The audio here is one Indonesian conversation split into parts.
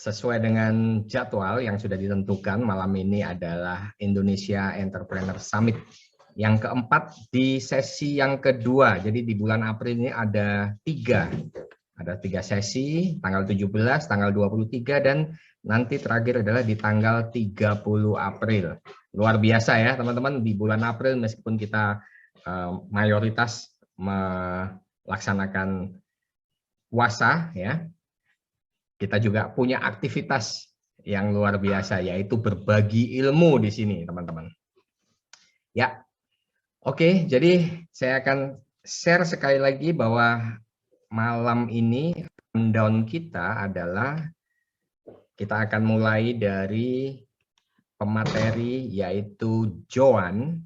Sesuai dengan jadwal yang sudah ditentukan, malam ini adalah Indonesia Entrepreneur Summit yang keempat di sesi yang kedua. Jadi di bulan April ini ada tiga sesi, tanggal 17, tanggal 23, dan nanti terakhir adalah di tanggal 30 April. Luar biasa ya teman-teman, di bulan April meskipun kita mayoritas melaksanakan puasa ya, kita juga punya aktivitas yang luar biasa, yaitu berbagi ilmu di sini, teman-teman. Ya, oke. Jadi saya akan share sekali lagi bahwa malam ini rundown kita adalah kita akan mulai dari pemateri, yaitu Joan.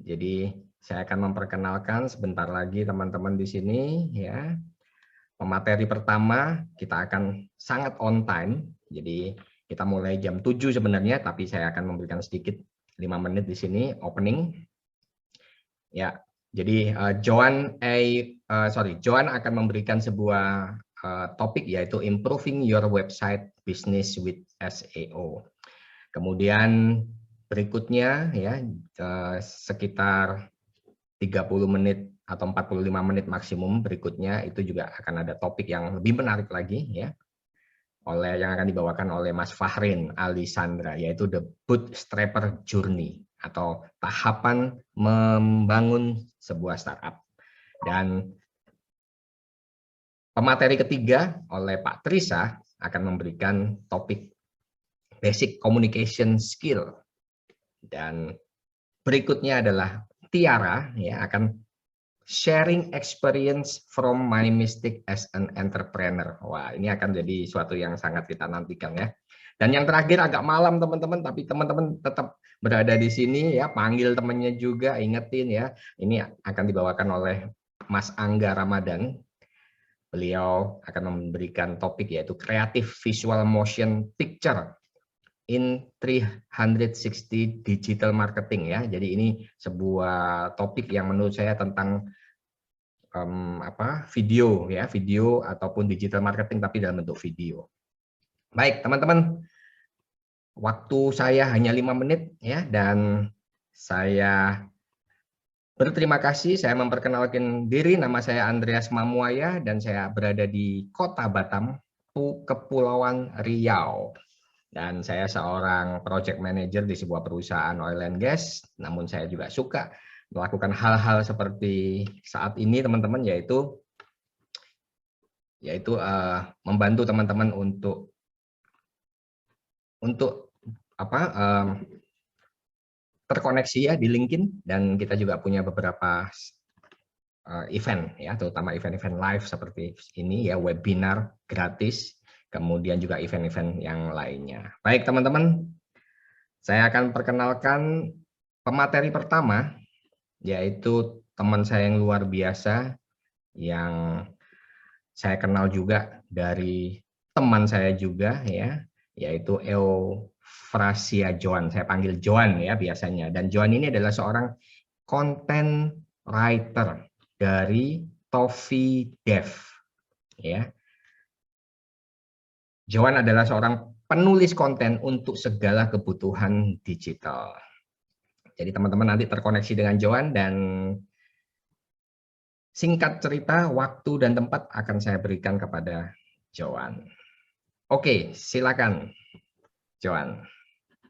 Jadi saya akan memperkenalkan sebentar lagi teman-teman di sini, ya. Pemateri pertama kita akan sangat on time, jadi kita mulai jam 7 sebenarnya, tapi saya akan memberikan sedikit 5 menit di sini opening. Ya, jadi Joan akan memberikan sebuah topik, yaitu improving your website business with SEO. Kemudian berikutnya ya sekitar 30 menit atau 45 menit maksimum berikutnya itu juga akan ada topik yang lebih menarik lagi ya, yang akan dibawakan oleh Mas Fahrin Alisandra, yaitu The Bootstrapper Journey atau tahapan membangun sebuah startup. Dan pemateri ketiga oleh Pak Trisa akan memberikan topik basic communication skill, dan berikutnya adalah Tiara ya akan sharing experience from my mistake as an entrepreneur. Wah, ini akan jadi suatu yang sangat kita nantikan ya. Dan yang terakhir agak malam teman-teman, tapi teman-teman tetap berada di sini ya, panggil temannya juga, ingetin ya. Ini akan dibawakan oleh Mas Angga Ramadan. Beliau akan memberikan topik yaitu Creative Visual Motion Picture in 360 digital marketing ya. Jadi ini sebuah topik yang menurut saya tentang video ya, video ataupun digital marketing tapi dalam bentuk video. Baik teman-teman, waktu saya hanya 5 menit ya, dan saya berterima kasih. Saya memperkenalkan diri, nama saya Andreas Mamuaya dan saya berada di Kota Batam, Kepulauan Riau. Dan saya seorang project manager di sebuah perusahaan oil and gas, namun saya juga suka melakukan hal-hal seperti saat ini teman-teman, yaitu membantu teman-teman untuk terkoneksi ya di LinkedIn, dan kita juga punya beberapa event ya, terutama event-event live seperti ini ya, webinar gratis. Kemudian juga event-event yang lainnya. Baik teman-teman, saya akan perkenalkan pemateri pertama, yaitu teman saya yang luar biasa, yang saya kenal juga dari teman saya juga ya, yaitu Eufrasia Joan. Saya panggil Joan ya biasanya. Dan Joan ini adalah seorang content writer dari Toffee Dev ya. Joan adalah seorang penulis konten untuk segala kebutuhan digital. Jadi teman-teman nanti terkoneksi dengan Joan, dan singkat cerita, waktu dan tempat akan saya berikan kepada Joan. Oke, silakan Joan.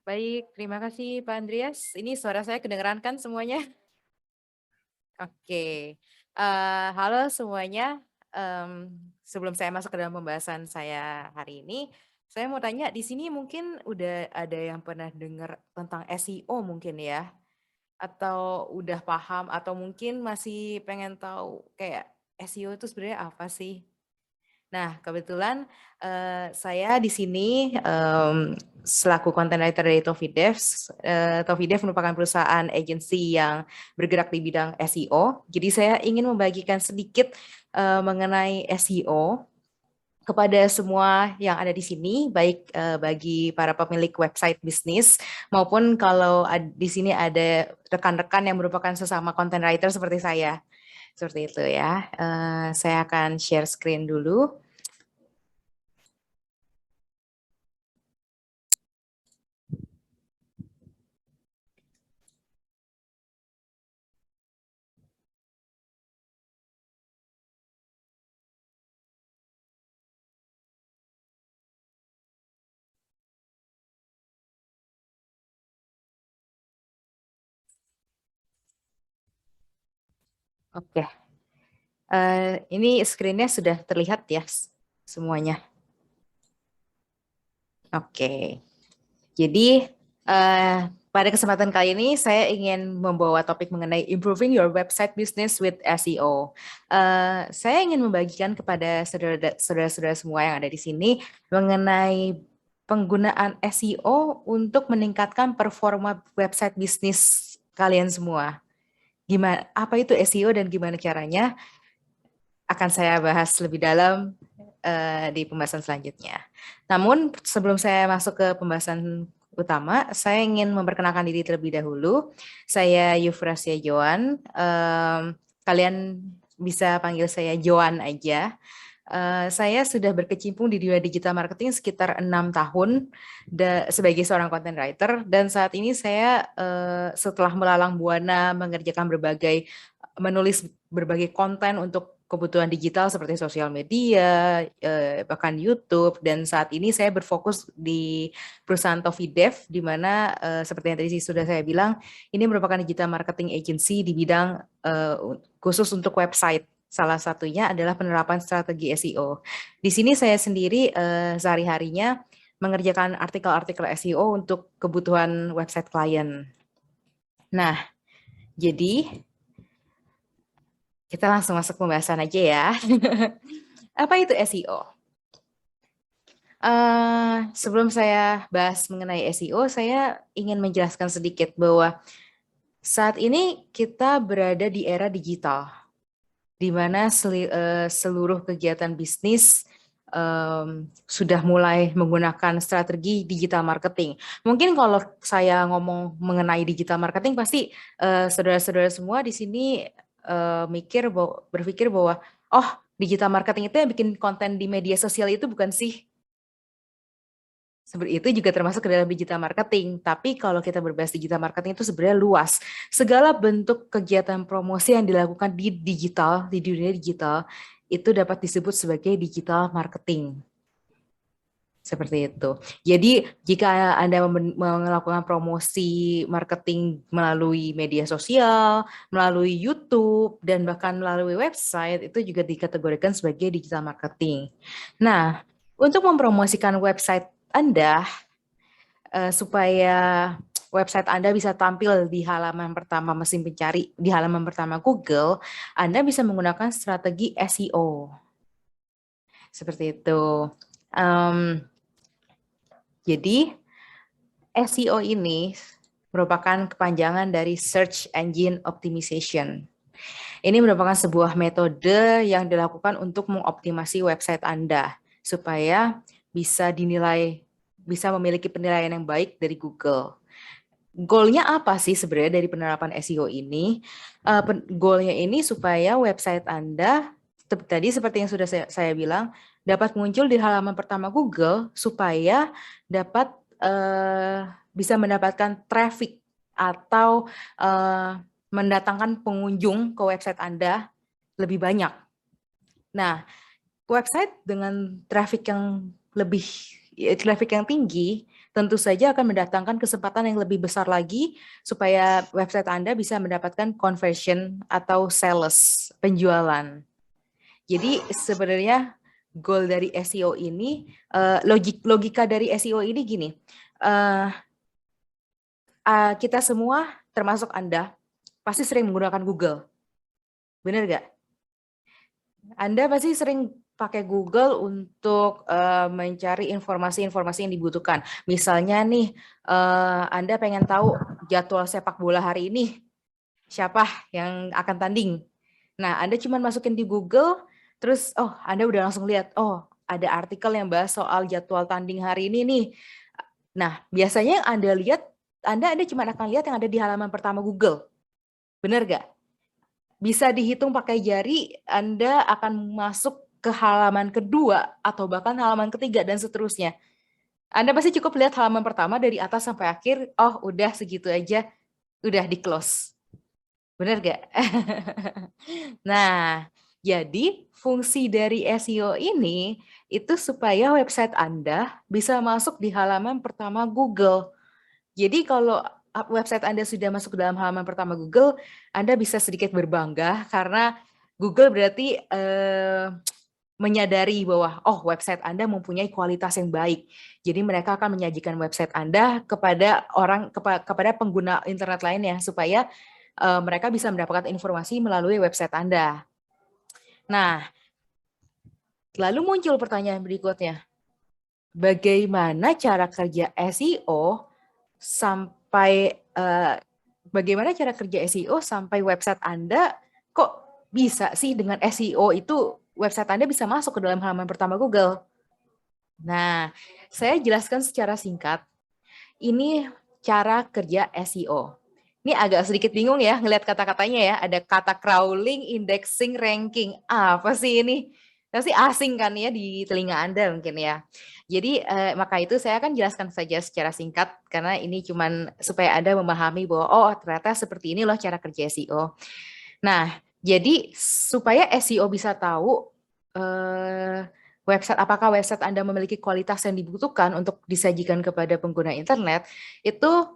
Baik, terima kasih Pak Andreas. Ini suara saya kedengeran kan semuanya? Oke, halo semuanya. Sebelum saya masuk ke dalam pembahasan saya hari ini, saya mau tanya, di sini mungkin udah ada yang pernah dengar tentang SEO mungkin ya? Atau udah paham, atau mungkin masih pengen tahu kayak SEO itu sebenarnya apa sih? Nah, kebetulan saya di sini selaku content writer dari Toffee Devs. Toffee Dev merupakan perusahaan agensi yang bergerak di bidang SEO. Jadi saya ingin membagikan sedikit mengenai SEO kepada semua yang ada di sini, baik bagi para pemilik website bisnis maupun kalau di sini ada rekan-rekan yang merupakan sesama content writer seperti saya. Seperti itu ya. Saya akan share screen dulu. Oke. Ini screen-nya sudah terlihat ya semuanya. Oke. Jadi pada kesempatan kali ini saya ingin membawa topik mengenai improving your website business with SEO. Saya ingin membagikan kepada saudara-saudara semua yang ada di sini mengenai penggunaan SEO untuk meningkatkan performa website bisnis kalian semua. Gimana, apa itu SEO dan gimana caranya? Akan saya bahas lebih dalam di pembahasan selanjutnya. Namun sebelum saya masuk ke pembahasan utama, saya ingin memperkenalkan diri terlebih dahulu. Saya Yufrasia Joan. Kalian bisa panggil saya Joan aja. Saya sudah berkecimpung di dunia digital marketing sekitar 6 tahun sebagai seorang content writer, dan saat ini saya setelah melalang buana menulis berbagai konten untuk kebutuhan digital seperti sosial media, bahkan YouTube, dan saat ini saya berfokus di perusahaan Tovidev, di mana seperti yang tadi sudah saya bilang, ini merupakan digital marketing agency di bidang khusus untuk website. Salah satunya adalah penerapan strategi SEO. Di sini saya sendiri sehari-harinya mengerjakan artikel-artikel SEO untuk kebutuhan website klien. Nah, jadi kita langsung masuk pembahasan aja ya. Apa itu SEO? Sebelum saya bahas mengenai SEO, saya ingin menjelaskan sedikit bahwa saat ini kita berada di era digital, di mana seluruh kegiatan bisnis sudah mulai menggunakan strategi digital marketing. Mungkin kalau saya ngomong mengenai digital marketing, pasti saudara-saudara semua di sini berpikir bahwa, oh, digital marketing itu yang bikin konten di media sosial itu bukan sih? Seperti itu juga termasuk ke dalam digital marketing. Tapi kalau kita berbahas digital marketing itu sebenarnya luas. Segala bentuk kegiatan promosi yang dilakukan di digital, di dunia digital, itu dapat disebut sebagai digital marketing. Seperti itu. Jadi jika Anda melakukan promosi marketing melalui media sosial, melalui YouTube, dan bahkan melalui website, itu juga dikategorikan sebagai digital marketing. Nah, untuk mempromosikan website Anda, supaya website Anda bisa tampil di halaman pertama mesin pencari, di halaman pertama Google, Anda bisa menggunakan strategi SEO. Seperti itu. Jadi SEO ini merupakan kepanjangan dari Search Engine Optimization. Ini merupakan sebuah metode yang dilakukan untuk mengoptimasi website Anda supaya bisa memiliki penilaian yang baik dari Google. Goalnya apa sih sebenarnya dari penerapan SEO ini? Goalnya ini supaya website Anda, tadi seperti yang sudah saya bilang, dapat muncul di halaman pertama Google supaya dapat bisa mendapatkan traffic atau mendatangkan pengunjung ke website Anda lebih banyak. Nah, website dengan traffic yang tinggi tentu saja akan mendatangkan kesempatan yang lebih besar lagi supaya website Anda bisa mendapatkan conversion atau sales, penjualan. Jadi sebenarnya goal dari SEO ini, logika dari SEO ini gini, kita semua termasuk Anda pasti sering menggunakan Google, benar nggak? Anda pasti sering pakai Google untuk mencari informasi-informasi yang dibutuhkan. Misalnya nih, Anda pengen tahu jadwal sepak bola hari ini, siapa yang akan tanding. Nah, Anda cuma masukin di Google, terus Anda udah langsung lihat, ada artikel yang bahas soal jadwal tanding hari ini nih. Nah, biasanya yang Anda lihat, Anda cuma akan lihat yang ada di halaman pertama Google. Benar nggak? Bisa dihitung pakai jari, Anda akan masuk ke halaman kedua atau bahkan halaman ketiga dan seterusnya. Anda pasti cukup lihat halaman pertama dari atas sampai akhir, udah segitu aja, udah di close. Benar gak? Nah, jadi fungsi dari SEO ini itu supaya website Anda bisa masuk di halaman pertama Google. Jadi kalau website Anda sudah masuk ke dalam halaman pertama Google, Anda bisa sedikit berbangga karena Google berarti menyadari bahwa website Anda mempunyai kualitas yang baik. Jadi mereka akan menyajikan website Anda kepada kepada pengguna internet lainnya supaya mereka bisa mendapatkan informasi melalui website Anda. Nah, lalu muncul pertanyaan berikutnya. Bagaimana cara kerja SEO sampai website Anda kok bisa sih dengan SEO itu website Anda bisa masuk ke dalam halaman pertama Google? Nah, saya jelaskan secara singkat. Ini cara kerja SEO. Ini agak sedikit bingung ya ngelihat kata-katanya ya. Ada kata crawling, indexing, ranking. Apa sih ini? Pasti asing kan ya di telinga Anda mungkin ya. Jadi maka itu saya akan jelaskan saja secara singkat karena ini cuman supaya Anda memahami bahwa ternyata seperti ini loh cara kerja SEO. Nah, jadi supaya SEO bisa tahu apakah website Anda memiliki kualitas yang dibutuhkan untuk disajikan kepada pengguna internet, itu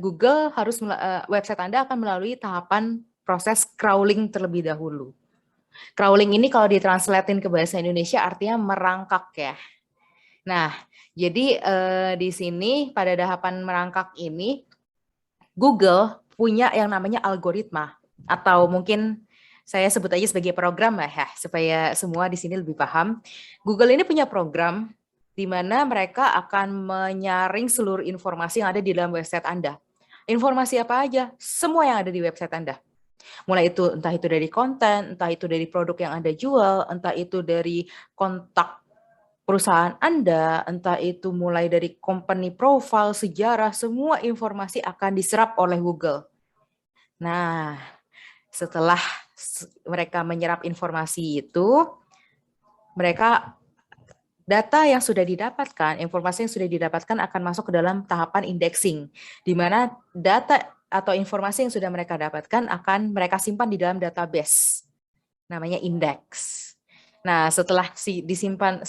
Google harus website Anda akan melalui tahapan proses crawling terlebih dahulu. Crawling ini kalau ditranslatein ke bahasa Indonesia artinya merangkak ya. Nah, jadi di sini pada tahapan merangkak ini Google punya yang namanya algoritma atau mungkin saya sebut aja sebagai program lah ya supaya semua di sini lebih paham. Google ini punya program di mana mereka akan menyaring seluruh informasi yang ada di dalam website Anda. Informasi apa aja? Semua yang ada di website Anda. Mulai itu entah itu dari konten, entah itu dari produk yang Anda jual, entah itu dari kontak perusahaan Anda, entah itu mulai dari company profile, sejarah, semua informasi akan diserap oleh Google. Nah, setelah mereka menyerap informasi itu, data yang sudah didapatkan, informasi yang sudah didapatkan akan masuk ke dalam tahapan indexing, di mana data atau informasi yang sudah mereka dapatkan akan mereka simpan di dalam database, namanya index. Nah, setelah disimpan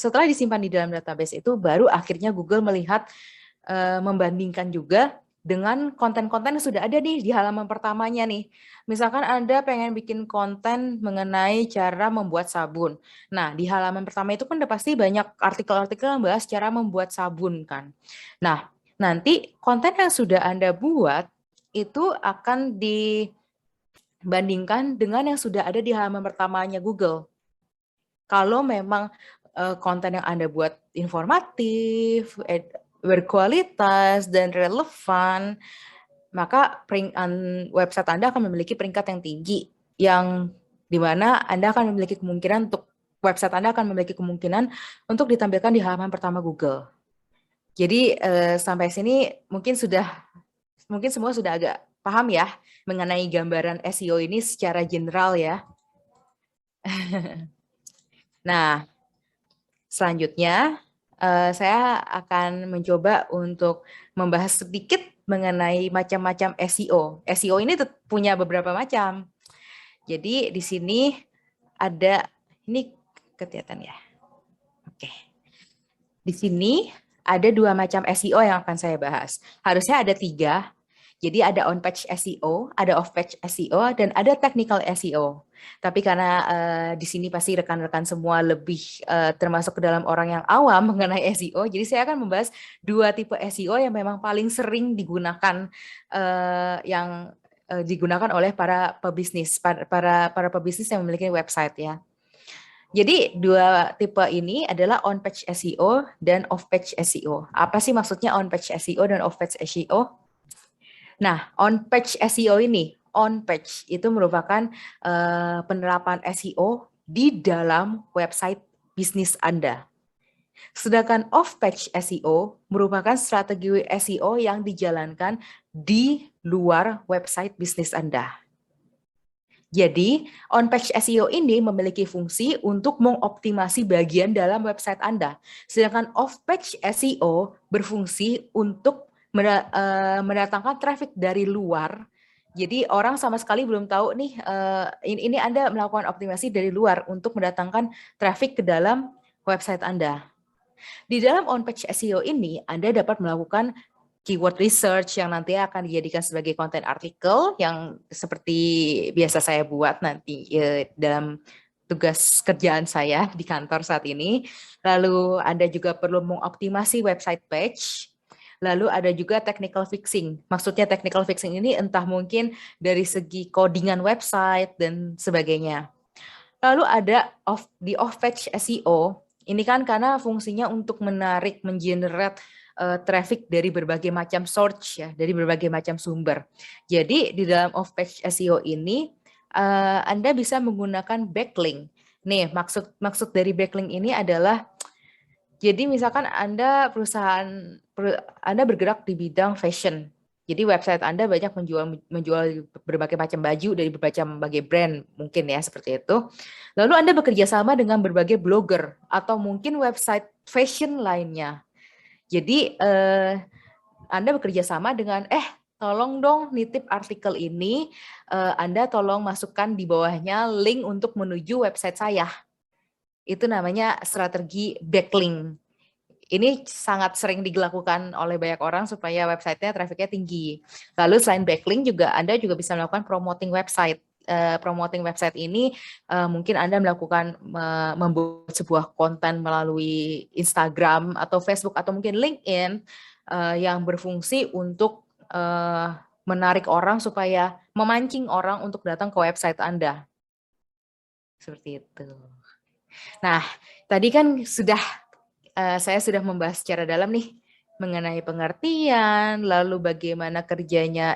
di dalam database itu, baru akhirnya Google melihat, membandingkan juga dengan konten-konten yang sudah ada nih di halaman pertamanya nih. Misalkan Anda pengen bikin konten mengenai cara membuat sabun. Nah, di halaman pertama itu kan udah pasti banyak artikel-artikel yang bahas cara membuat sabun kan. Nah, nanti konten yang sudah Anda buat itu akan dibandingkan dengan yang sudah ada di halaman pertamanya Google. Kalau memang konten yang Anda buat informatif, berkualitas, dan relevan, maka website Anda akan memiliki peringkat yang tinggi, yang dimana Anda akan memiliki kemungkinan website Anda akan memiliki kemungkinan untuk ditampilkan di halaman pertama Google. Jadi sampai sini mungkin semua sudah agak paham ya mengenai gambaran SEO ini secara general ya. Nah, selanjutnya saya akan mencoba untuk membahas sedikit mengenai macam-macam SEO. SEO ini punya beberapa macam. Jadi di sini ada, ini kelihatan ya. Oke. Di sini ada 2 macam SEO yang akan saya bahas. Harusnya ada 3. Jadi ada on-page SEO, ada off-page SEO, dan ada technical SEO. Tapi karena di sini pasti rekan-rekan semua lebih termasuk ke dalam orang yang awam mengenai SEO, jadi saya akan membahas 2 tipe SEO yang memang paling sering digunakan digunakan oleh para pebisnis, para pebisnis yang memiliki website ya. Jadi 2 tipe ini adalah on-page SEO dan off-page SEO. Apa sih maksudnya on-page SEO dan off-page SEO? Nah, on-page SEO ini, on-page itu merupakan penerapan SEO di dalam website bisnis Anda. Sedangkan off-page SEO merupakan strategi SEO yang dijalankan di luar website bisnis Anda. Jadi, on-page SEO ini memiliki fungsi untuk mengoptimasi bagian dalam website Anda. Sedangkan off-page SEO berfungsi untuk mendatangkan traffic dari luar. Jadi orang sama sekali belum tahu nih, ini Anda melakukan optimasi dari luar untuk mendatangkan traffic ke dalam website Anda. Di dalam on-page SEO ini, Anda dapat melakukan keyword research yang nanti akan dijadikan sebagai konten artikel yang seperti biasa saya buat nanti dalam tugas kerjaan saya di kantor saat ini. Lalu Anda juga perlu mengoptimasi website page. Lalu ada juga technical fixing. Maksudnya technical fixing ini entah mungkin dari segi codingan website dan sebagainya. Lalu ada di off-page SEO. Ini kan karena fungsinya untuk menarik, mengenerate traffic dari berbagai macam source ya, dari berbagai macam sumber. Jadi di dalam off-page SEO ini Anda bisa menggunakan backlink. Nih, maksud dari backlink ini adalah jadi misalkan Anda Anda bergerak di bidang fashion. Jadi website Anda banyak menjual berbagai macam baju dari berbagai brand mungkin ya seperti itu. Lalu Anda bekerja sama dengan berbagai blogger atau mungkin website fashion lainnya. Jadi Anda bekerja sama dengan tolong dong nitip artikel ini, Anda tolong masukkan di bawahnya link untuk menuju website saya. Itu namanya strategi backlink. Ini sangat sering dilakukan oleh banyak orang supaya websitenya trafficnya tinggi. Lalu selain backlink juga Anda juga bisa melakukan promoting website. Promoting website ini mungkin Anda melakukan membuat sebuah konten melalui Instagram atau Facebook atau mungkin LinkedIn yang berfungsi untuk menarik orang supaya memancing orang untuk datang ke website Anda. Seperti itu. Nah, tadi kan saya sudah membahas secara dalam nih mengenai pengertian, lalu bagaimana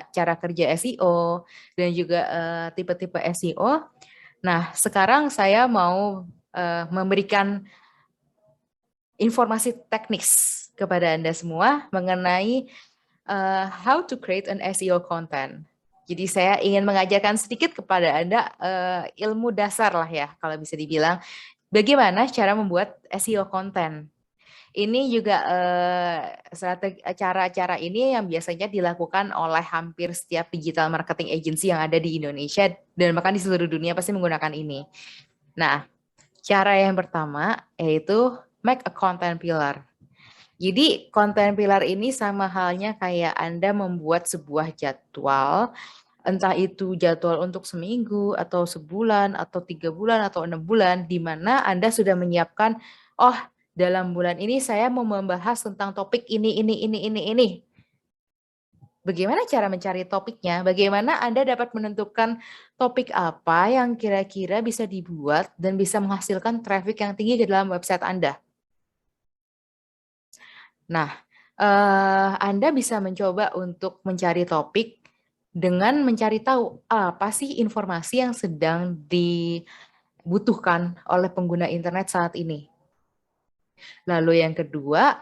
cara kerja SEO, dan juga tipe-tipe SEO. Nah, sekarang saya mau memberikan informasi teknis kepada Anda semua mengenai how to create an SEO content. Jadi saya ingin mengajarkan sedikit kepada Anda ilmu dasar lah ya, kalau bisa dibilang, bagaimana cara membuat SEO content. Ini juga cara-cara ini yang biasanya dilakukan oleh hampir setiap digital marketing agency yang ada di Indonesia dan bahkan di seluruh dunia pasti menggunakan ini. Nah, cara yang pertama yaitu make a content pillar. Jadi content pillar ini sama halnya kayak Anda membuat sebuah jadwal, entah itu jadwal untuk seminggu atau sebulan atau 3 bulan atau 6 bulan, di mana Anda sudah menyiapkan, dalam bulan ini saya mau membahas tentang topik ini. Bagaimana cara mencari topiknya? Bagaimana Anda dapat menentukan topik apa yang kira-kira bisa dibuat dan bisa menghasilkan traffic yang tinggi ke dalam website Anda? Nah, Anda bisa mencoba untuk mencari topik dengan mencari tahu apa sih informasi yang sedang dibutuhkan oleh pengguna internet saat ini. Lalu yang kedua,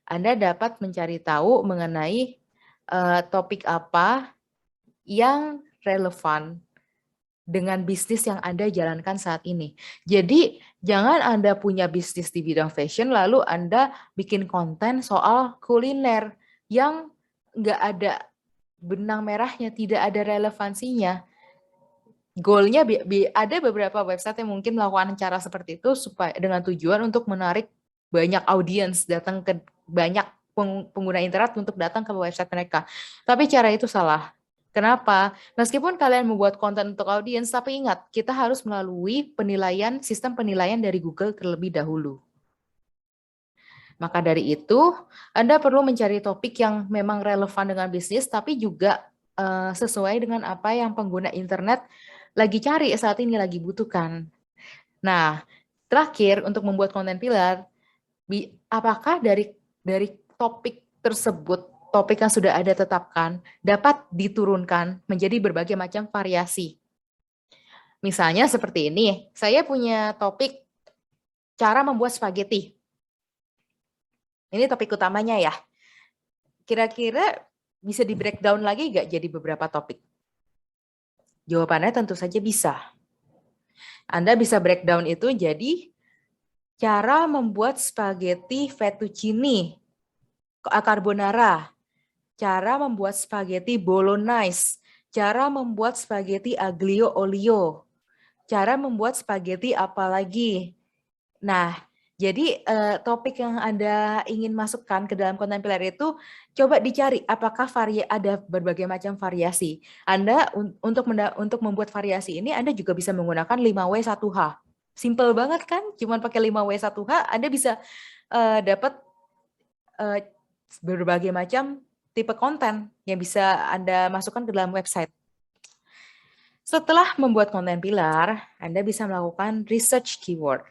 Anda dapat mencari tahu mengenai topik apa yang relevan dengan bisnis yang Anda jalankan saat ini. Jadi jangan Anda punya bisnis di bidang fashion lalu Anda bikin konten soal kuliner yang nggak ada benang merahnya, tidak ada relevansinya. Goalnya ada beberapa website yang mungkin melakukan cara seperti itu supaya dengan tujuan untuk menarik banyak audiens datang ke banyak pengguna internet untuk datang ke website mereka. Tapi cara itu salah. Kenapa? Meskipun kalian membuat konten untuk audiens, tapi ingat, kita harus melalui sistem penilaian dari Google terlebih dahulu. Maka dari itu, Anda perlu mencari topik yang memang relevan dengan bisnis, tapi juga sesuai dengan apa yang pengguna internet lagi cari saat ini, lagi butuhkan. Nah, terakhir untuk membuat konten pilar, apakah dari topik tersebut, topik yang sudah ada tetapkan, dapat diturunkan menjadi berbagai macam variasi. Misalnya seperti ini, saya punya topik cara membuat spaghetti. Ini topik utamanya ya. Kira-kira bisa di breakdown lagi nggak jadi beberapa topik? Jawabannya tentu saja bisa. Anda bisa breakdown itu jadi cara membuat spaghetti fettuccine carbonara, cara membuat spaghetti bolognese, cara membuat spaghetti aglio olio, cara membuat spaghetti apa lagi. Nah, Jadi topik yang Anda ingin masukkan ke dalam konten pilar itu coba dicari apakah ada berbagai macam variasi. Anda untuk membuat variasi ini Anda juga bisa menggunakan 5W1H. Simple banget kan? Cuman pakai 5W1H Anda bisa dapat berbagai macam tipe konten yang bisa Anda masukkan ke dalam website. Setelah membuat konten pilar, Anda bisa melakukan research keyword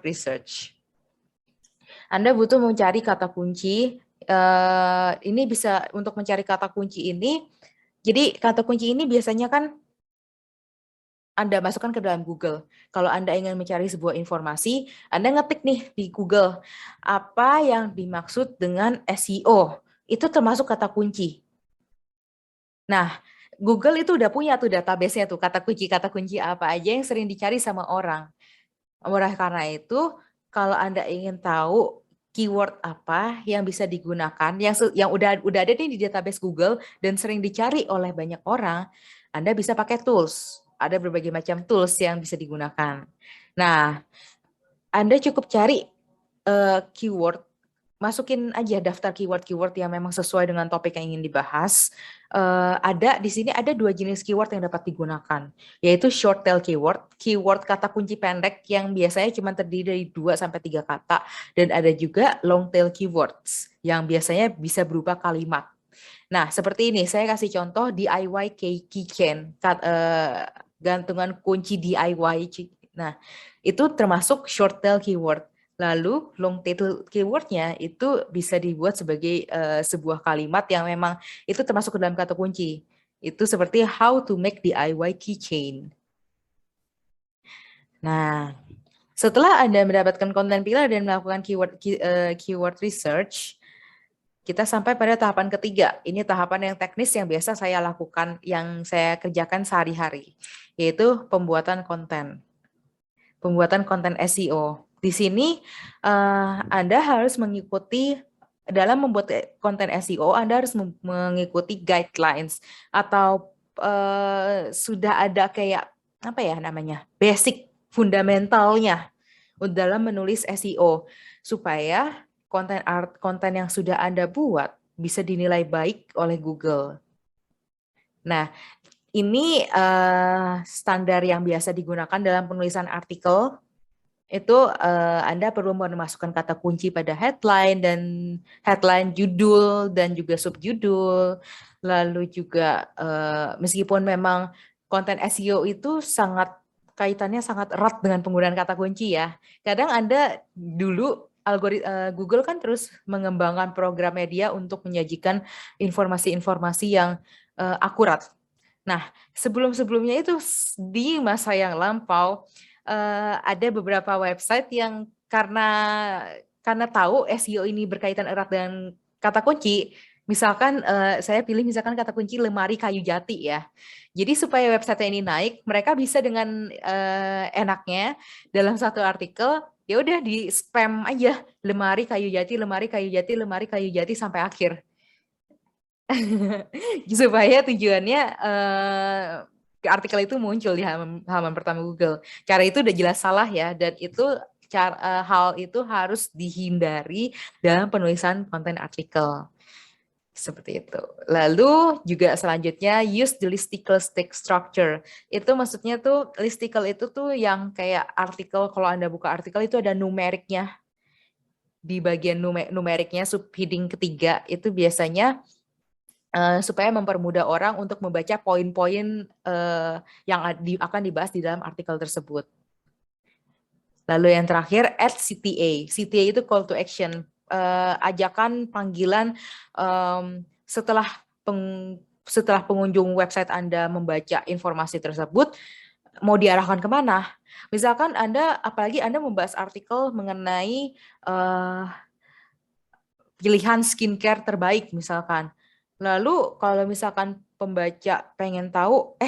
research. Anda butuh mencari kata kunci. Ini bisa untuk mencari kata kunci ini. Jadi kata kunci ini biasanya kan Anda masukkan ke dalam Google. Kalau Anda ingin mencari sebuah informasi, Anda ngetik nih di Google, apa yang dimaksud dengan SEO? Itu termasuk kata kunci. Nah, Google itu udah punya tuh database-nya tuh, kata kunci apa aja yang sering dicari sama orang. Oleh karena itu, kalau Anda ingin tahu keyword apa yang bisa digunakan, yang udah ada nih di database Google dan sering dicari oleh banyak orang, Anda bisa pakai tools. Ada berbagai macam tools yang bisa digunakan. Nah, Anda cukup cari keyword, masukin aja daftar keyword-keyword yang memang sesuai dengan topik yang ingin dibahas. Di sini ada 2 jenis keyword yang dapat digunakan, yaitu short tail keyword, keyword kata kunci pendek yang biasanya cuma terdiri dari 2-3 kata, dan ada juga long tail keywords yang biasanya bisa berupa kalimat. Nah, seperti ini, saya kasih contoh DIY keychain, gantungan kunci DIY. Nah, itu termasuk short tail keyword. Lalu long tail keywordnya itu bisa dibuat sebagai sebuah kalimat yang memang itu termasuk ke dalam kata kunci. Itu seperti how to make DIY keychain. Nah, setelah Anda mendapatkan konten pilar dan melakukan keyword research, kita sampai pada tahapan ketiga. Ini tahapan yang teknis yang biasa saya lakukan, yang saya kerjakan sehari-hari, yaitu pembuatan konten. Pembuatan konten SEO. Di sini Anda harus mengikuti, dalam membuat konten SEO, Anda harus mengikuti guidelines atau sudah ada kayak apa ya namanya, basic fundamentalnya dalam menulis SEO supaya konten yang sudah Anda buat bisa dinilai baik oleh Google. Nah, ini standar yang biasa digunakan dalam penulisan artikel. Itu Anda perlu memasukkan kata kunci pada headline, judul, dan juga subjudul. Lalu juga meskipun memang konten SEO itu kaitannya sangat erat dengan penggunaan kata kunci ya. Kadang Anda dulu Google kan terus mengembangkan program media untuk menyajikan informasi-informasi yang akurat. Nah, sebelum-sebelumnya itu di masa yang lampau ada beberapa website yang karena tahu SEO ini berkaitan erat dengan kata kunci, misalkan saya pilih misalkan kata kunci lemari kayu jati ya. Jadi supaya website ini naik, mereka bisa dengan enaknya dalam satu artikel ya udah di spam aja lemari kayu jati, lemari kayu jati, lemari kayu jati sampai akhir. Supaya tujuannya artikel itu muncul di halaman pertama Google. Cara itu udah jelas salah ya, dan itu hal itu harus dihindari dalam penulisan konten artikel. Seperti itu. Lalu juga selanjutnya use the listicle structure. Itu maksudnya tuh listicle itu tuh yang kayak artikel, kalau Anda buka artikel itu ada numeriknya. Di bagian numeriknya subheading ketiga itu biasanya supaya mempermudah orang untuk membaca poin-poin yang akan dibahas di dalam artikel tersebut. Lalu yang terakhir, add CTA. CTA itu call to action, ajakan panggilan setelah pengunjung website Anda membaca informasi tersebut, mau diarahkan kemana? Misalkan apalagi Anda membahas artikel mengenai pilihan skincare terbaik misalkan. Lalu kalau misalkan pembaca pengen tahu,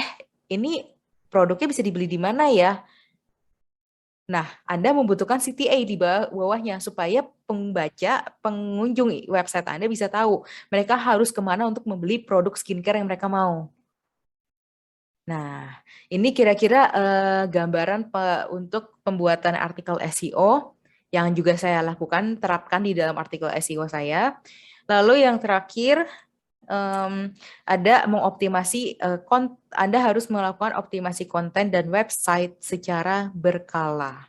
ini produknya bisa dibeli di mana ya? Nah, Anda membutuhkan CTA di bawahnya supaya pengunjung website Anda bisa tahu mereka harus kemana untuk membeli produk skincare yang mereka mau. Nah, ini kira-kira gambaran untuk pembuatan artikel SEO yang juga saya lakukan, terapkan di dalam artikel SEO saya. Lalu yang terakhir, ada mengoptimasi, Anda harus melakukan optimasi konten dan website secara berkala.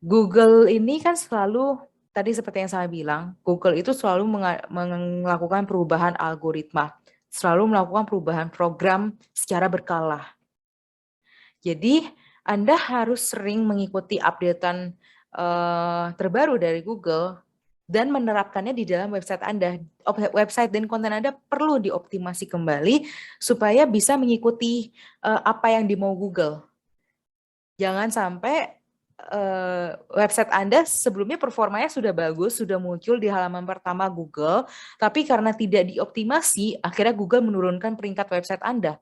Google ini kan selalu, tadi seperti yang saya bilang, Google itu selalu melakukan perubahan algoritma, selalu melakukan perubahan program secara berkala. Jadi Anda harus sering mengikuti updatean terbaru dari Google dan menerapkannya di dalam website Anda. Website dan konten Anda perlu dioptimasi kembali supaya bisa mengikuti apa yang dimau Google. Jangan sampai website Anda sebelumnya performanya sudah bagus, sudah muncul di halaman pertama Google, tapi karena tidak dioptimasi, akhirnya Google menurunkan peringkat website Anda.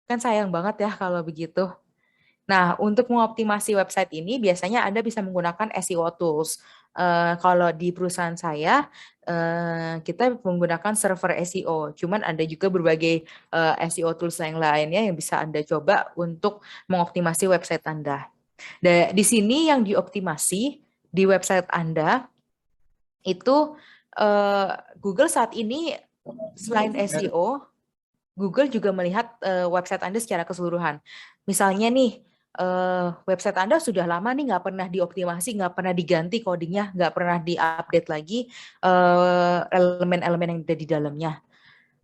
Kan sayang banget ya kalau begitu. Nah, untuk mengoptimasi website ini biasanya Anda bisa menggunakan SEO tools. Kalau di perusahaan saya, kita menggunakan server SEO. Cuman ada juga berbagai SEO tools yang lainnya yang bisa Anda coba untuk mengoptimasi website Anda. Di sini yang dioptimasi di website Anda itu Google saat ini selain SEO, Google juga melihat website Anda secara keseluruhan. Misalnya nih, website Anda sudah lama nih nggak pernah dioptimasi, nggak pernah diganti codingnya, nggak pernah diupdate lagi elemen-elemen yang ada di dalamnya.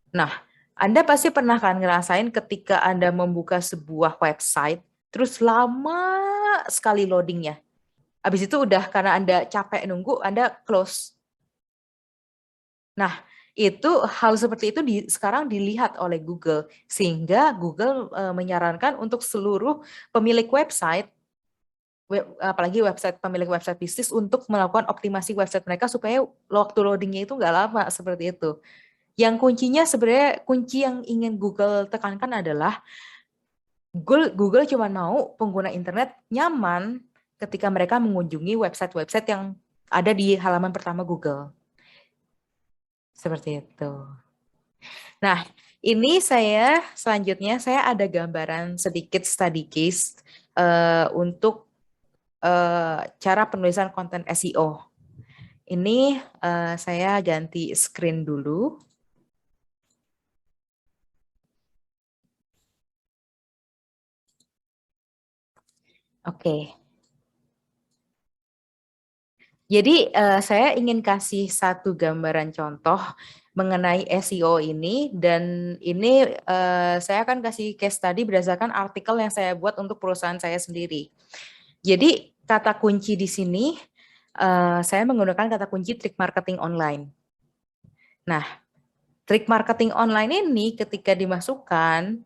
Nah, Anda pasti pernah kan ngerasain ketika Anda membuka sebuah website, terus lama sekali loadingnya. Habis itu udah karena Anda capek nunggu, Anda close. Nah, itu hal seperti itu sekarang dilihat oleh Google, sehingga Google menyarankan untuk seluruh pemilik website, apalagi pemilik website bisnis, untuk melakukan optimasi website mereka supaya waktu loadingnya itu nggak lama seperti itu. Yang kuncinya sebenarnya, kunci yang ingin Google tekankan adalah Google cuma mau pengguna internet nyaman ketika mereka mengunjungi website-website yang ada di halaman pertama Google. Seperti itu. Nah, ini selanjutnya saya ada gambaran sedikit study case untuk cara penulisan konten SEO. Ini saya ganti screen dulu. Oke. Jadi saya ingin kasih satu gambaran contoh mengenai SEO ini, dan ini saya akan kasih case study berdasarkan artikel yang saya buat untuk perusahaan saya sendiri. Jadi kata kunci di sini saya menggunakan kata kunci trik marketing online. Nah, trik marketing online ini ketika dimasukkan,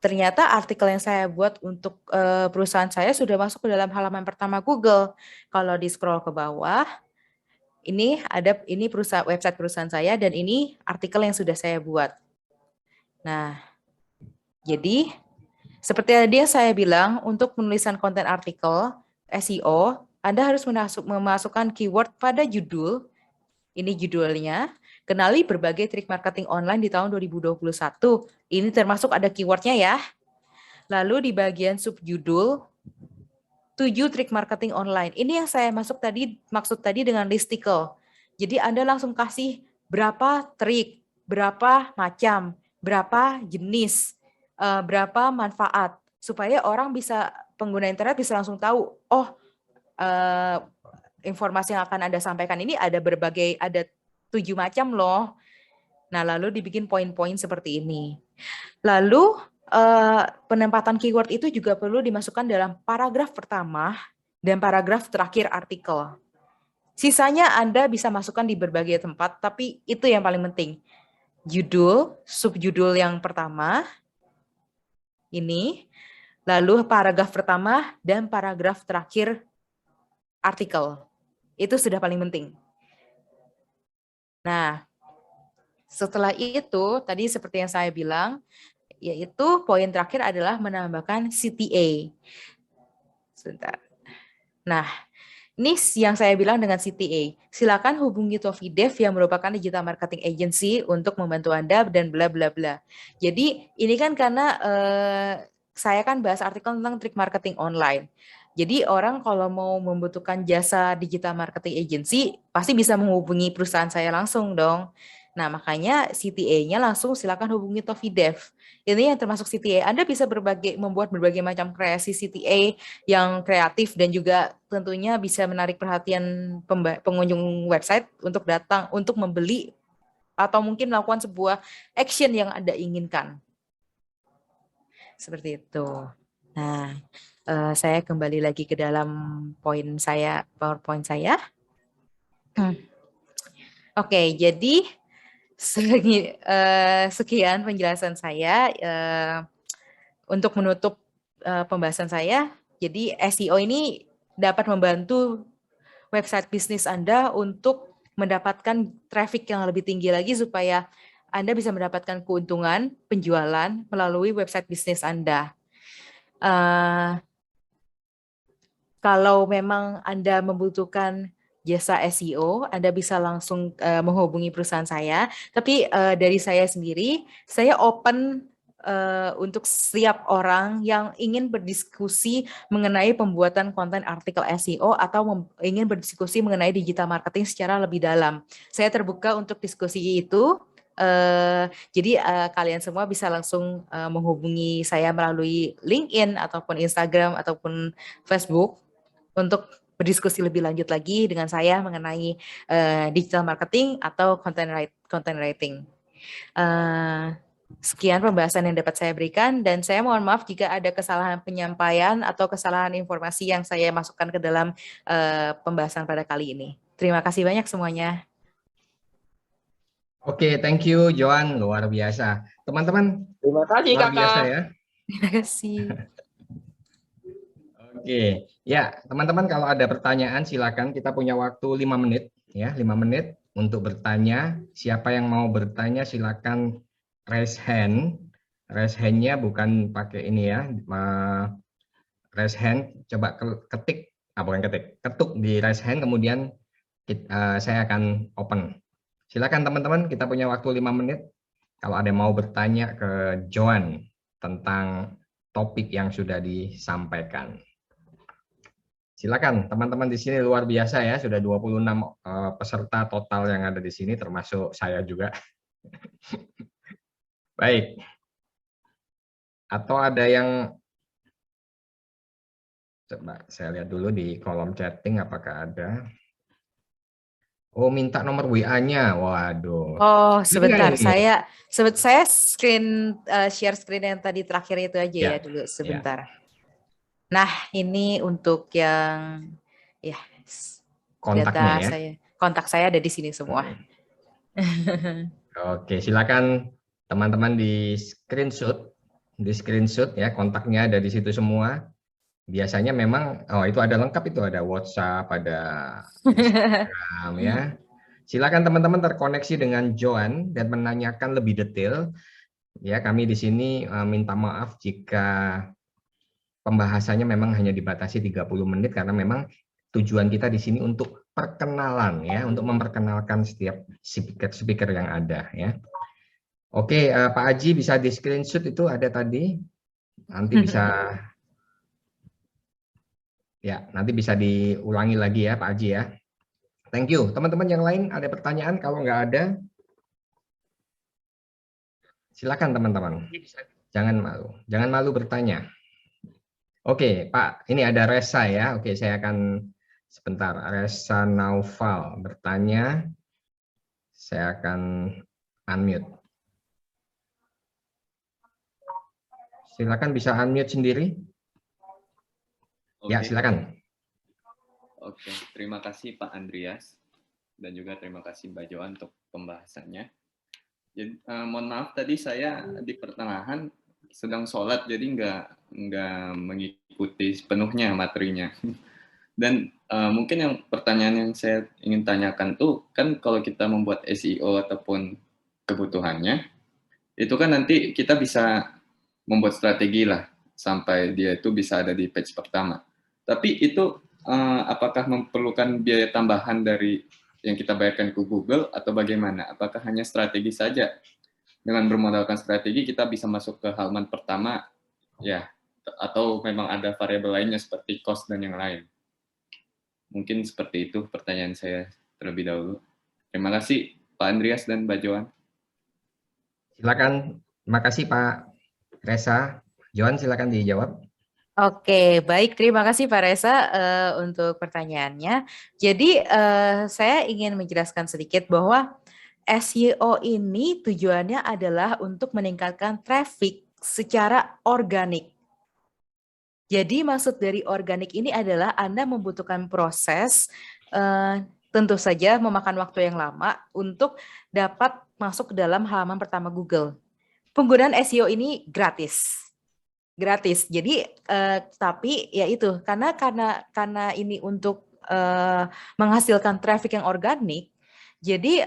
ternyata artikel yang saya buat untuk perusahaan saya sudah masuk ke dalam halaman pertama Google. Kalau di scroll ke bawah, ini website perusahaan saya, dan ini artikel yang sudah saya buat. Nah, jadi seperti tadi yang saya bilang, untuk penulisan konten artikel SEO, Anda harus memasukkan keyword pada judul. Ini judulnya, kenali berbagai trik marketing online di tahun 2021. Ini termasuk ada keywordnya ya. Lalu di bagian subjudul, 7 trik marketing online. Ini yang saya maksud tadi dengan listicle. Jadi Anda langsung kasih berapa trik, berapa macam, berapa jenis, berapa manfaat, supaya pengguna internet bisa langsung tahu, oh informasi yang akan Anda sampaikan ini ada 7 macam loh. Nah, lalu dibikin poin-poin seperti ini. Lalu penempatan keyword itu juga perlu dimasukkan dalam paragraf pertama dan paragraf terakhir artikel. Sisanya Anda bisa masukkan di berbagai tempat, tapi itu yang paling penting. Judul, subjudul yang pertama, ini, lalu paragraf pertama dan paragraf terakhir artikel. Itu sudah paling penting. Nah, setelah itu, tadi seperti yang saya bilang, yaitu poin terakhir adalah menambahkan CTA. Sebentar. Nah, ini yang saya bilang dengan CTA. Silakan hubungi Tovidev yang merupakan digital marketing agency untuk membantu Anda dan bla bla bla. Jadi ini kan karena saya kan bahas artikel tentang trik marketing online. Jadi orang kalau mau membutuhkan jasa digital marketing agency pasti bisa menghubungi perusahaan saya langsung dong. Nah, makanya CTA-nya langsung silakan hubungi Tovidev. Ini yang termasuk CTA. Anda bisa membuat berbagai macam kreasi CTA yang kreatif dan juga tentunya bisa menarik perhatian pengunjung website untuk datang untuk membeli atau mungkin melakukan sebuah action yang Anda inginkan. Seperti itu. Nah, saya kembali lagi ke dalam PowerPoint saya. Oke, jadi sekian penjelasan saya untuk menutup pembahasan saya. Jadi SEO ini dapat membantu website bisnis Anda untuk mendapatkan traffic yang lebih tinggi lagi supaya Anda bisa mendapatkan keuntungan penjualan melalui website bisnis Anda. Kalau memang Anda membutuhkan jasa SEO, Anda bisa langsung menghubungi perusahaan saya. Tapi dari saya sendiri, saya open untuk setiap orang yang ingin berdiskusi mengenai pembuatan konten artikel SEO atau ingin berdiskusi mengenai digital marketing secara lebih dalam. Saya terbuka untuk diskusi itu. Jadi kalian semua bisa langsung menghubungi saya melalui LinkedIn ataupun Instagram ataupun Facebook untuk berdiskusi lebih lanjut lagi dengan saya mengenai digital marketing atau content writing. Sekian pembahasan yang dapat saya berikan dan saya mohon maaf jika ada kesalahan penyampaian atau kesalahan informasi yang saya masukkan ke dalam pembahasan pada kali ini. Terima kasih banyak semuanya. Oke, thank you Joan, luar biasa. Teman-teman, Terima kasih luar biasa Kakak. ya. Terima kasih. Oke, ya teman-teman kalau ada pertanyaan silakan, kita punya waktu 5 menit ya, 5 menit untuk bertanya. Siapa yang mau bertanya silakan raise hand. Raise hand-nya bukan pakai ini ya, raise hand, coba ketuk di raise hand kemudian saya akan open. Silakan teman-teman, kita punya waktu 5 menit. Kalau ada yang mau bertanya ke Joan tentang topik yang sudah disampaikan. Silakan teman-teman di sini luar biasa ya, sudah 26 peserta total yang ada di sini termasuk saya juga. Baik. Atau ada yang coba saya lihat dulu di kolom chatting apakah ada. Oh, minta nomor WA-nya. Waduh. Oh, sebentar. Ini. Saya share screen yang tadi terakhir itu aja ya dulu sebentar. Ya. Nah, ini untuk yang ya Kontaknya data ya. kontak saya ada di sini semua. Oke, silakan teman-teman di screenshot ya, kontaknya ada di situ semua. Biasanya memang itu ada lengkap, itu ada WhatsApp, ada Instagram ya. Silakan teman-teman terkoneksi dengan Joan dan menanyakan lebih detail. Ya, kami di sini minta maaf jika pembahasannya memang hanya dibatasi 30 menit karena memang tujuan kita di sini untuk perkenalan ya, untuk memperkenalkan setiap speaker yang ada ya. Oke, Pak Aji bisa di screenshot itu ada tadi. Nanti bisa diulangi lagi ya Pak Aji ya. Thank you. Teman-teman yang lain ada pertanyaan? Kalau nggak ada, silakan teman-teman. Jangan malu bertanya. Oke, Pak, ini ada Resa ya. Oke, saya akan sebentar. Resa Naufal bertanya. Saya akan unmute. Silakan bisa unmute sendiri. Oke. Ya, silakan. Oke, terima kasih Pak Andreas dan juga terima kasih Mbak Joan untuk pembahasannya. Jadi, mohon maaf tadi saya di pertengahan sedang sholat jadi nggak mengikuti sepenuhnya materinya. Dan mungkin yang pertanyaan yang saya ingin tanyakan tuh kan kalau kita membuat SEO ataupun kebutuhannya itu kan nanti kita bisa membuat strategi lah sampai dia itu bisa ada di page pertama. Tapi itu apakah memerlukan biaya tambahan dari yang kita bayarkan ke Google atau bagaimana? Apakah hanya strategi saja? Dengan bermodalkan strategi kita bisa masuk ke halaman pertama, ya atau memang ada variabel lainnya seperti cost dan yang lain? Mungkin seperti itu pertanyaan saya terlebih dahulu. Terima kasih Pak Andreas dan Mbak Joan. Silakan. Terima kasih Pak Reza. Joan, silakan dijawab. Oke, baik. Terima kasih Pak Reza untuk pertanyaannya. Jadi saya ingin menjelaskan sedikit bahwa SEO ini tujuannya adalah untuk meningkatkan traffic secara organik. Jadi maksud dari organik ini adalah Anda membutuhkan proses tentu saja memakan waktu yang lama untuk dapat masuk ke dalam halaman pertama Google. Penggunaan SEO ini gratis. Jadi tapi ya itu karena ini untuk menghasilkan traffic yang organik, jadi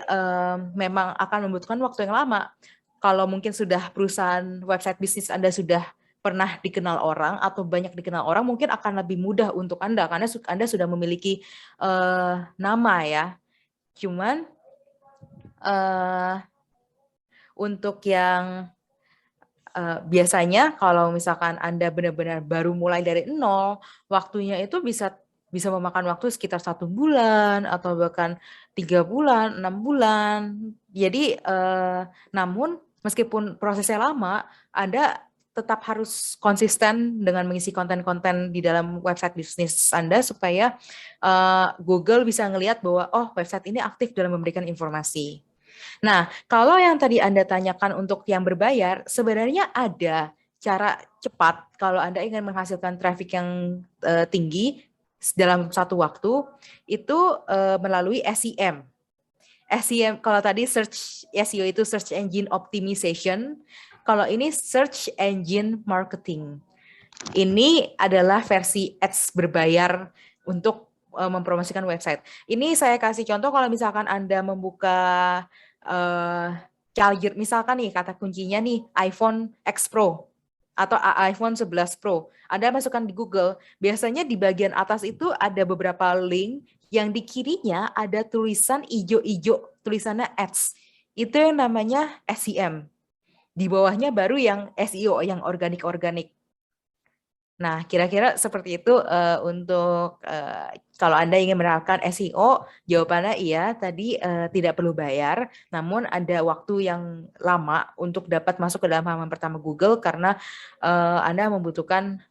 memang akan membutuhkan waktu yang lama. Kalau mungkin sudah perusahaan website bisnis Anda sudah pernah dikenal orang atau banyak dikenal orang, mungkin akan lebih mudah untuk Anda karena Anda sudah memiliki nama ya. Cuman untuk yang biasanya kalau misalkan Anda benar-benar baru mulai dari nol, waktunya itu bisa memakan waktu sekitar 1 bulan atau bahkan 3 bulan, 6 bulan. Jadi namun meskipun prosesnya lama, Anda tetap harus konsisten dengan mengisi konten-konten di dalam website bisnis Anda supaya Google bisa ngelihat bahwa oh website ini aktif dalam memberikan informasi. Nah, kalau yang tadi Anda tanyakan untuk yang berbayar, sebenarnya ada cara cepat kalau Anda ingin menghasilkan traffic yang tinggi dalam satu waktu, itu melalui SEM. SEM, kalau tadi search SEO itu search engine optimization, kalau ini search engine marketing. Ini adalah versi ads berbayar untuk mempromosikan website. Ini saya kasih contoh kalau misalkan Anda membuka charger, misalkan nih kata kuncinya nih iPhone X Pro atau iPhone 11 Pro. Anda masukkan di Google, biasanya di bagian atas itu ada beberapa link yang di kirinya ada tulisan ijo-ijo, tulisannya ads. Itu yang namanya SEM. Di bawahnya baru yang SEO, yang organik-organik. Nah, kira-kira seperti itu untuk kalau Anda ingin menerapkan SEO, jawabannya iya, tadi tidak perlu bayar, namun ada waktu yang lama untuk dapat masuk ke dalam halaman pertama Google karena Anda membutuhkan,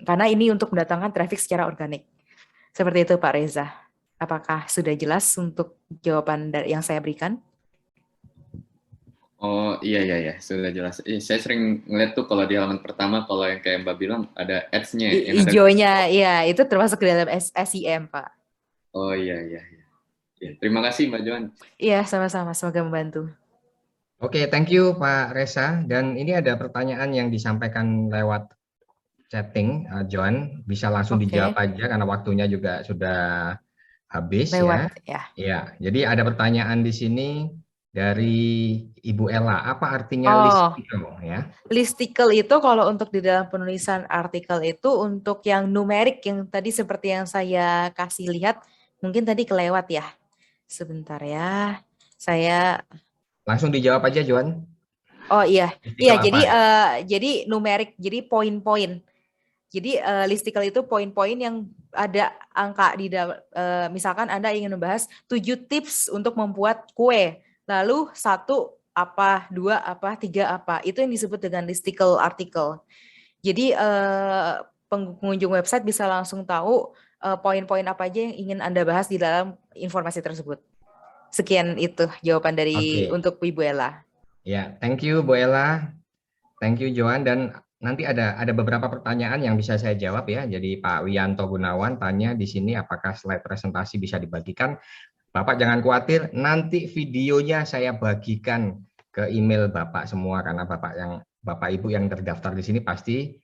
karena ini untuk mendatangkan traffic secara organik. Seperti itu Pak Reza. Apakah sudah jelas untuk jawaban yang saya berikan? Oh iya, sudah jelas. Saya sering ngeliat tuh kalau di halaman pertama, kalau yang kayak Mbak bilang ada ads-nya. Hijaunya, ya itu termasuk ke dalam SEM, Pak. Oh iya. Terima kasih Mbak Joan. Iya, sama-sama. Semoga membantu. Oke, thank you Pak Reza. Dan ini ada pertanyaan yang disampaikan lewat chatting, Joan. Bisa langsung dijawab aja karena waktunya juga sudah habis. Lewat, ya. Jadi ada pertanyaan di sini dari Ibu Ella, apa artinya listicle ya? Listicle itu kalau untuk di dalam penulisan artikel itu untuk yang numerik yang tadi seperti yang saya kasih lihat, mungkin tadi kelewat ya. Sebentar ya, saya langsung dijawab aja Joan. Oh iya, jadi numerik, jadi poin-poin. Jadi listicle itu poin-poin yang ada angka di dalam. Misalkan Anda ingin membahas 7 tips untuk membuat kue. Lalu 1 apa, 2 apa, 3 apa. Itu yang disebut dengan listicle artikel. Jadi pengunjung website bisa langsung tahu poin-poin apa aja yang ingin Anda bahas di dalam informasi tersebut. Sekian itu jawaban dari untuk Ibu Ella. Ya, thank you Bu Ella. Thank you Joan, dan nanti ada beberapa pertanyaan yang bisa saya jawab ya. Jadi Pak Wianto Gunawan tanya di sini apakah slide presentasi bisa dibagikan. Bapak jangan khawatir, nanti videonya saya bagikan ke email Bapak semua karena Bapak Ibu yang terdaftar di sini pasti